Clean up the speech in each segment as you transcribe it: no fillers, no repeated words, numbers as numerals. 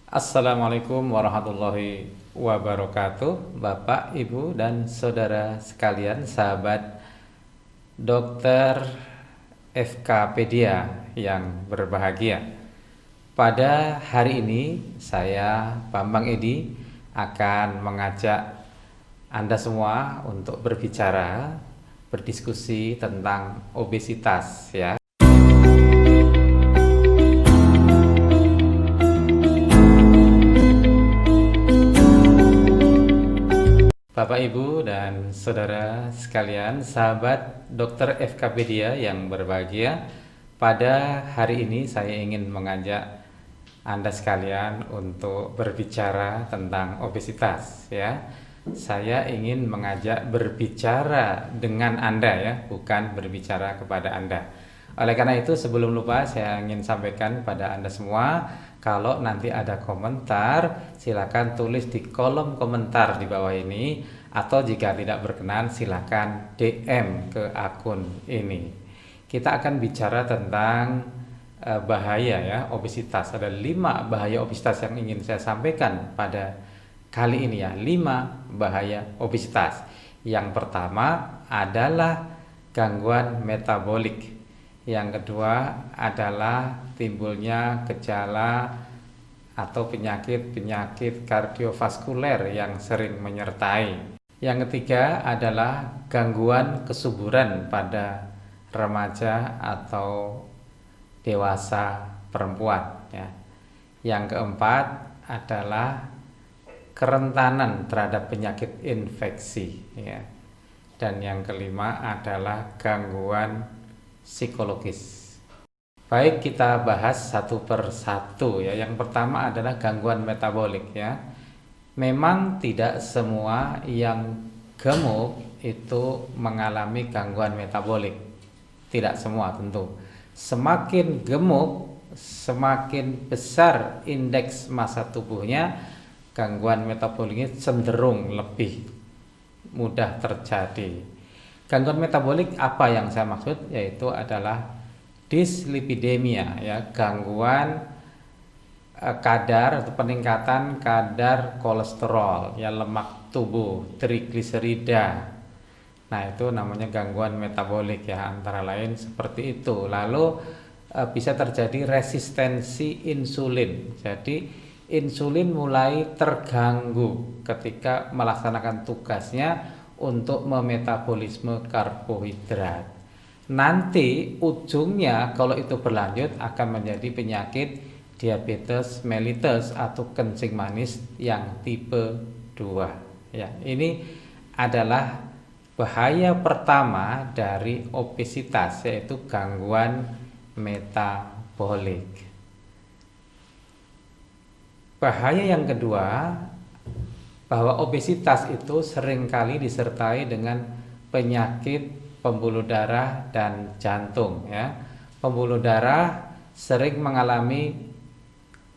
Assalamualaikum warahmatullahi wabarakatuh, Bapak, Ibu, dan saudara sekalian, sahabat dokter FKpedia yang berbahagia. Pada hari ini, saya Bambang Edi akan mengajak Anda semua untuk berbicara, berdiskusi tentang obesitas, ya. Bapak, Ibu, dan saudara sekalian, sahabat dokter FKpedia yang berbahagia, pada hari ini saya ingin mengajak Anda sekalian untuk berbicara tentang obesitas, ya. Saya ingin mengajak berbicara dengan Anda, ya, bukan berbicara kepada Anda. Oleh karena itu, sebelum lupa, saya ingin sampaikan pada Anda semua, kalau nanti ada komentar, silakan tulis di kolom komentar di bawah ini, atau jika tidak berkenan, silakan DM ke akun ini. Kita akan bicara tentang bahaya, ya, obesitas. Ada 5 bahaya obesitas yang ingin saya sampaikan pada kali ini, ya. 5 bahaya obesitas. Yang pertama adalah gangguan metabolik. Yang kedua adalah timbulnya gejala atau penyakit-penyakit kardiovaskuler yang sering menyertai. Yang ketiga adalah gangguan kesuburan pada remaja atau dewasa perempuan, ya. Yang keempat adalah kerentanan terhadap penyakit infeksi, ya. Dan yang kelima adalah gangguan psikologis. Baik, kita bahas satu per satu, ya. Yang pertama adalah gangguan metabolik, ya. Memang tidak semua yang gemuk itu mengalami gangguan metabolik. Tidak semua tentu. Semakin gemuk, semakin besar indeks massa tubuhnya, gangguan metaboliknya cenderung lebih mudah terjadi. Gangguan metabolik apa yang saya maksud? Yaitu adalah dislipidemia, ya, gangguan kadar atau peningkatan kadar kolesterol, ya, lemak tubuh, trigliserida. Nah, itu namanya gangguan metabolik, ya, antara lain seperti itu. Lalu bisa terjadi resistensi insulin. Jadi insulin mulai terganggu ketika melaksanakan tugasnya untuk memetabolisme karbohidrat. Nanti ujungnya kalau itu berlanjut akan menjadi penyakit diabetes mellitus atau kencing manis yang tipe 2. Ya, ini adalah bahaya pertama dari obesitas, yaitu gangguan metabolik. Bahaya yang kedua, bahwa obesitas itu seringkali disertai dengan penyakit pembuluh darah dan jantung, ya. Pembuluh darah sering mengalami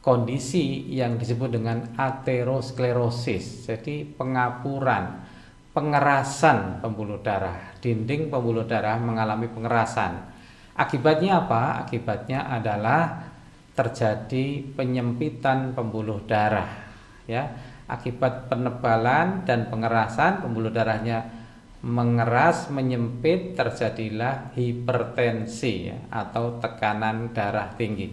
kondisi yang disebut dengan aterosklerosis, jadi pengapuran, pengerasan pembuluh darah, dinding pembuluh darah mengalami pengerasan. Akibatnya apa? Akibatnya adalah terjadi penyempitan pembuluh darah, ya. Akibat penebalan dan pengerasan, pembuluh darahnya mengeras, menyempit, terjadilah hipertensi, ya, atau tekanan darah tinggi.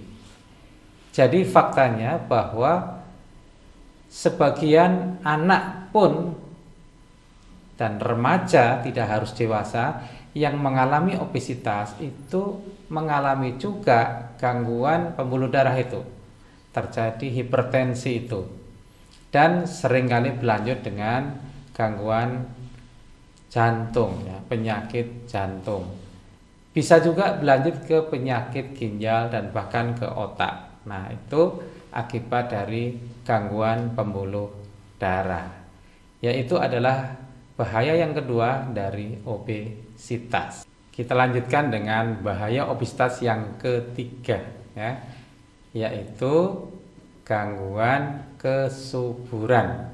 Jadi faktanya bahwa sebagian anak pun dan remaja, tidak harus dewasa, yang mengalami obesitas itu mengalami juga gangguan pembuluh darah itu, terjadi hipertensi itu, dan seringkali berlanjut dengan gangguan jantung, ya, penyakit jantung. Bisa juga berlanjut ke penyakit ginjal dan bahkan ke otak. Nah, itu akibat dari gangguan pembuluh darah. Yaitu adalah bahaya yang kedua dari obesitas. Kita lanjutkan dengan bahaya obesitas yang ketiga, ya, yaitu gangguan kesuburan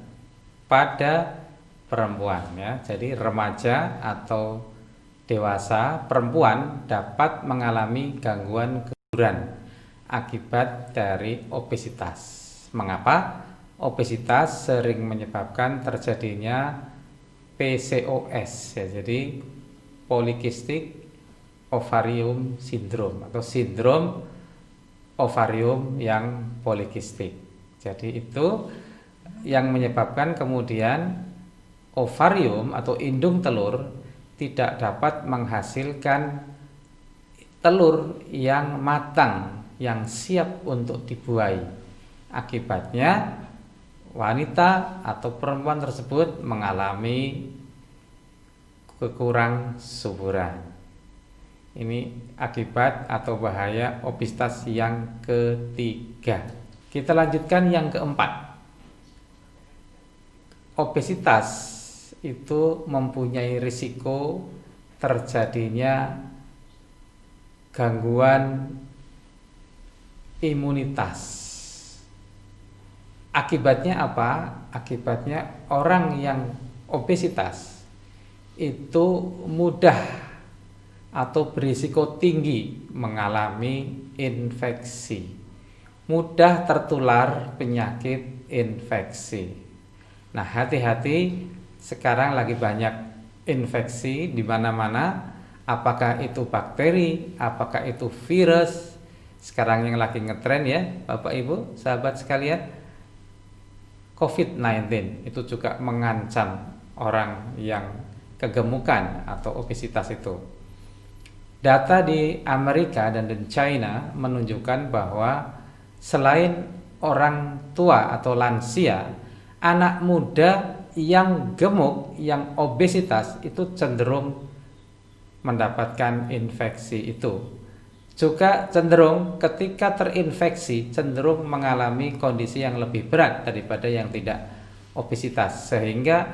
pada perempuan, ya. Jadi remaja atau dewasa perempuan dapat mengalami gangguan kesuburan akibat dari obesitas. Mengapa? Obesitas sering menyebabkan terjadinya PCOS ya, jadi Polycystic Ovarium Syndrome atau sindrom ovarium yang polikistik. Jadi itu yang menyebabkan kemudian ovarium atau indung telur tidak dapat menghasilkan telur yang matang, yang siap untuk dibuahi. Akibatnya wanita atau perempuan tersebut mengalami kekurang suburan. Ini akibat atau bahaya obesitas yang ketiga. Kita lanjutkan yang keempat. Obesitas itu mempunyai risiko terjadinya gangguan imunitas. Akibatnya apa? Akibatnya orang yang obesitas itu mudah atau berisiko tinggi mengalami infeksi, mudah tertular penyakit infeksi. Nah, hati-hati, sekarang lagi banyak infeksi di mana-mana, apakah itu bakteri, apakah itu virus. Sekarang yang lagi ngetren ya, Bapak Ibu, sahabat sekalian, COVID-19 itu juga mengancam orang yang kegemukan atau obesitas itu. Data di Amerika dan di China menunjukkan bahwa selain orang tua atau lansia, anak muda yang gemuk, yang obesitas itu cenderung mendapatkan infeksi itu. Juga cenderung ketika terinfeksi cenderung mengalami kondisi yang lebih berat daripada yang tidak obesitas, sehingga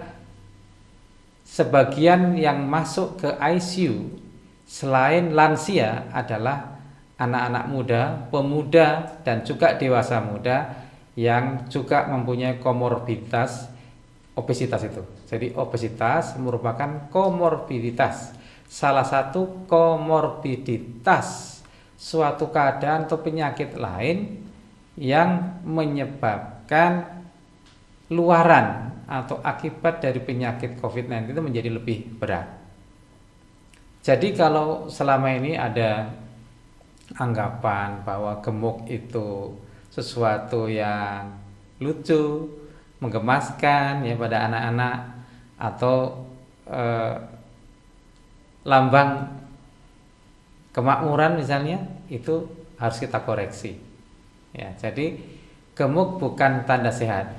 sebagian yang masuk ke ICU selain lansia adalah anak-anak muda, pemuda, dan juga dewasa muda yang juga mempunyai komorbiditas obesitas itu. Jadi obesitas merupakan komorbiditas, salah satu komorbiditas suatu keadaan atau penyakit lain yang menyebabkan luaran atau akibat dari penyakit COVID-19 itu menjadi lebih berat. Jadi kalau selama ini ada anggapan bahwa gemuk itu sesuatu yang lucu, menggemaskan ya pada anak-anak, atau lambang kemakmuran misalnya, itu harus kita koreksi. Ya, jadi gemuk bukan tanda sehat.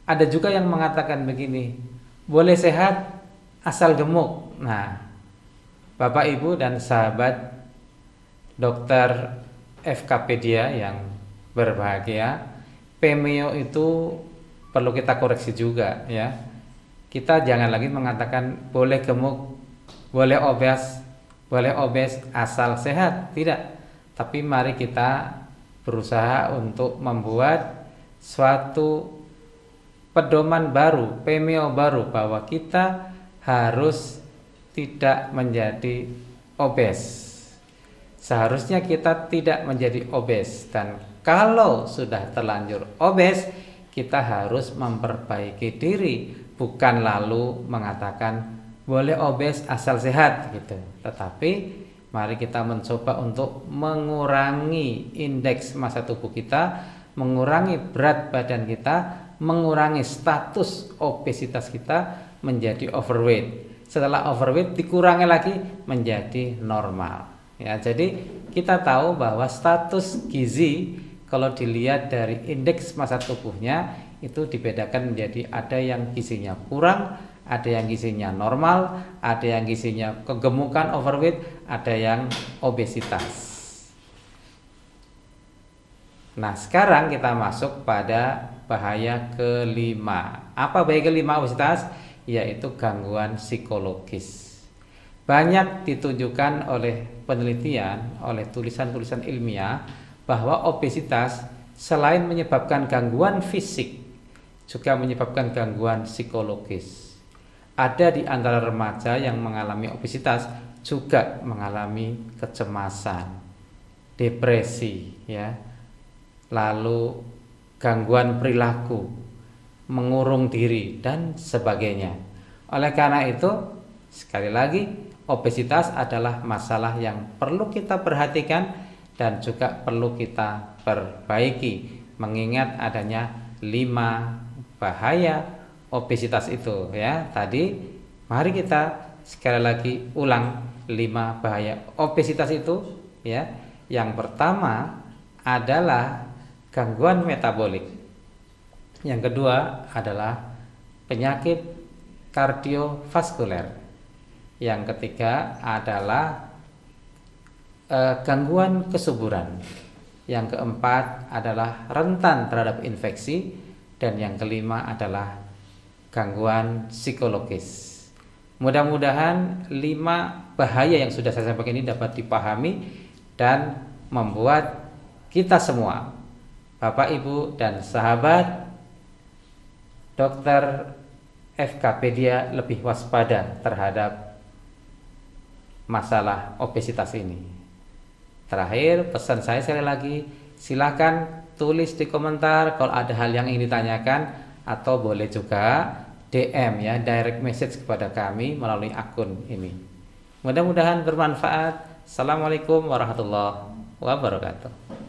Ada juga yang mengatakan begini, boleh sehat asal gemuk. Nah, Bapak Ibu dan sahabat dokter FKpedia yang berbahagia, PMEO itu perlu kita koreksi juga ya. Kita jangan lagi mengatakan boleh gemuk, boleh obes asal sehat, tidak. Tapi mari kita berusaha untuk membuat suatu pedoman baru, PMEO baru, bahwa kita harus tidak menjadi obes. Seharusnya kita tidak menjadi obes, dan kalau sudah terlanjur obes, kita harus memperbaiki diri, bukan lalu mengatakan boleh obes asal sehat gitu. Tetapi mari kita mencoba untuk mengurangi indeks massa tubuh kita, mengurangi berat badan kita, mengurangi status obesitas kita menjadi overweight. Setelah overweight dikurangi lagi menjadi normal. Ya, jadi kita tahu bahwa status gizi kalau dilihat dari indeks massa tubuhnya itu dibedakan menjadi ada yang gizinya kurang, ada yang gizinya normal, ada yang gizinya kegemukan overweight, ada yang obesitas. Nah, sekarang kita masuk pada bahaya kelima. Apa bahaya kelima obesitas? Yaitu gangguan psikologis. Banyak ditunjukkan oleh penelitian, oleh tulisan-tulisan ilmiah, bahwa obesitas selain menyebabkan gangguan fisik, juga menyebabkan gangguan psikologis. Ada di antara remaja yang mengalami obesitas juga mengalami kecemasan, depresi, ya, lalu gangguan perilaku, mengurung diri, dan sebagainya. Oleh karena itu, sekali lagi, obesitas adalah masalah yang perlu kita perhatikan dan juga perlu kita perbaiki, mengingat adanya 5 bahaya obesitas itu ya. Tadi mari kita sekali lagi ulang 5 bahaya obesitas itu ya. Yang pertama adalah gangguan metabolik. Yang kedua adalah penyakit kardiovaskuler. Yang ketiga adalah gangguan kesuburan. Yang keempat adalah rentan terhadap infeksi, dan yang kelima adalah gangguan psikologis. Mudah-mudahan 5 bahaya yang sudah saya sampaikan ini dapat dipahami dan membuat kita semua, Bapak, Ibu, dan sahabat dokter FKpedia lebih waspada terhadap masalah obesitas ini. Terakhir, pesan saya sekali lagi, silakan tulis di komentar kalau ada hal yang ingin ditanyakan, atau boleh juga DM ya, direct message kepada kami melalui akun ini. Mudah-mudahan bermanfaat. Assalamualaikum warahmatullahi wabarakatuh.